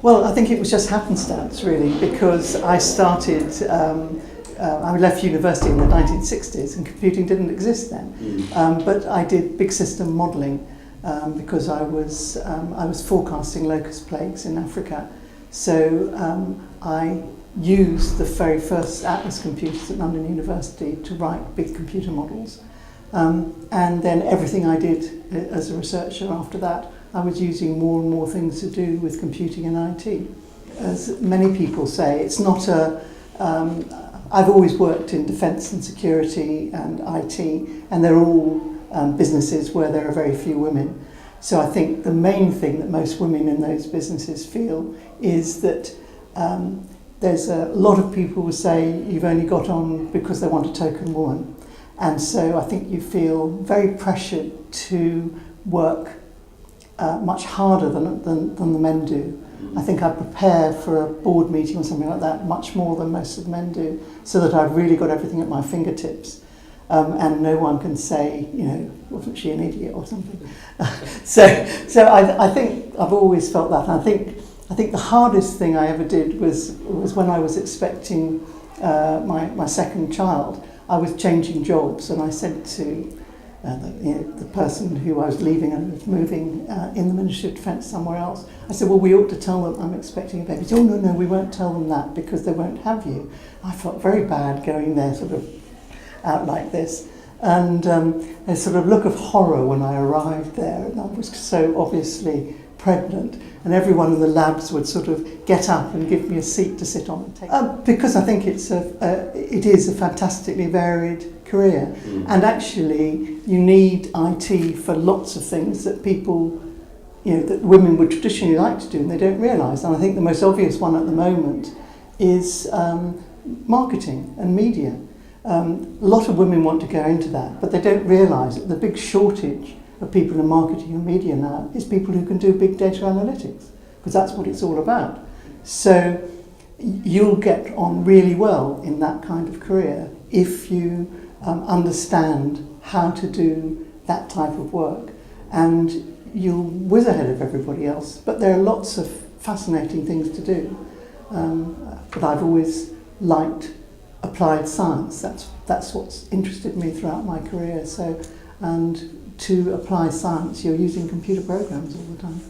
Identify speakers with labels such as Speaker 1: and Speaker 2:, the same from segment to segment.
Speaker 1: Well, I think it was just happenstance, really, because I started, I left university in the 1960s and computing didn't exist then. But I did big system modelling because I was forecasting locust plagues in Africa. So I used the very first Atlas computers at London University to write big computer models. And then everything I did as a researcher after that, I was using more and more things to do with computing and IT. As many people say, it's not I've always worked in defence and security and IT, and they're all businesses where there are very few women. So I think the main thing that most women in those businesses feel is that there's a lot of people who say you've only got on because they want a token woman. And so I think you feel very pressured to work much harder than the men do. I think I prepare for a board meeting or something like that much more than most of the men do, so that I've really got everything at my fingertips. And no one can say, you know, wasn't she an idiot or something? So I think I've always felt that. And I think the hardest thing I ever did was when I was expecting my second child. I was changing jobs, and I said to the person who I was leaving and was moving in the Ministry of Defence somewhere else, I said, well, we ought to tell them I'm expecting a baby. He said, oh, no, we won't tell them that because they won't have you. I felt very bad going there sort of out like this. And a sort of look of horror when I arrived there, and I was so obviously pregnant, and everyone in the labs would sort of get up and give me a seat to sit on and take. Because I think it is a fantastically varied career, and actually you need IT for lots of things that people, you know, that women would traditionally like to do and they don't realise. And I think the most obvious one at the moment is marketing and media. A lot of women want to go into that, but they don't realise that the big shortage of people in marketing and media now is people who can do big data analytics, because that's what it's all about. So you'll get on really well in that kind of career if you understand how to do that type of work, and you'll whiz ahead of everybody else. But there are lots of fascinating things to do. But I've always liked applied science. That's what's interested me throughout my career. So, and to apply science, you're using computer programs all the time.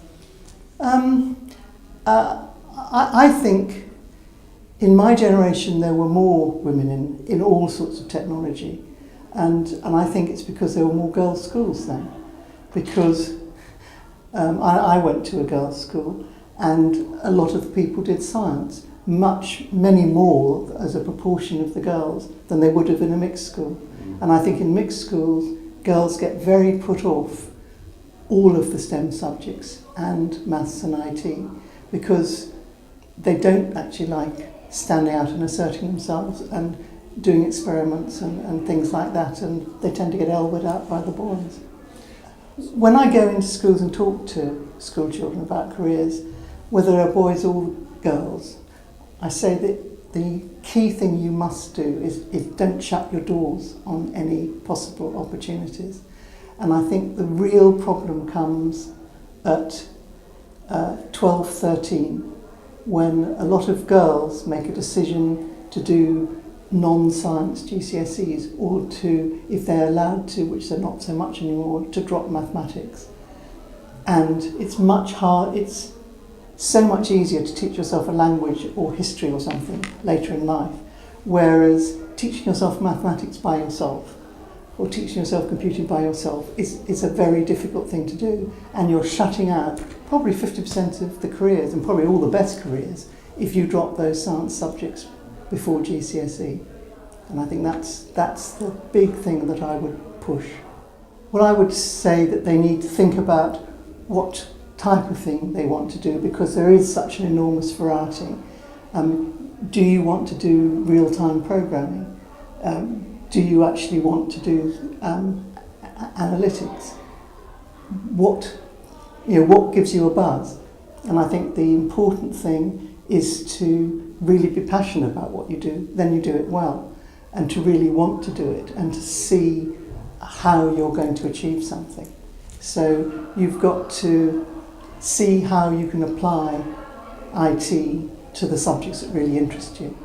Speaker 1: I think in my generation there were more women in all sorts of technology, and I think it's because there were more girls' schools then. Because I went to a girls' school, and a lot of the people did science, many more as a proportion of the girls than they would have in a mixed school. And I think in mixed schools, girls get very put off all of the STEM subjects and maths and IT because they don't actually like standing out and asserting themselves and doing experiments and things like that, and they tend to get elbowed out by the boys. When I go into schools and talk to school children about careers, whether they're boys or girls, I say that the key thing you must do is don't shut your doors on any possible opportunities. And I think the real problem comes at 12, 13, when a lot of girls make a decision to do non-science GCSEs, or to, if they're allowed to, which they're not so much anymore, to drop mathematics. And it's so much easier to teach yourself a language or history or something later in life, whereas teaching yourself mathematics by yourself or teaching yourself computing by yourself is a very difficult thing to do, and you're shutting out probably 50% of the careers, and probably all the best careers, if you drop those science subjects before GCSE. And I think that's the big thing that I would push. Well, I would say that they need to think about what type of thing they want to do, because there is such an enormous variety. Do you want to do real-time programming? Do you actually want to do analytics? What gives you a buzz? And I think the important thing is to really be passionate about what you do, then you do it well, and to really want to do it and to see how you're going to achieve something. So you've got to see how you can apply IT to the subjects that really interest you.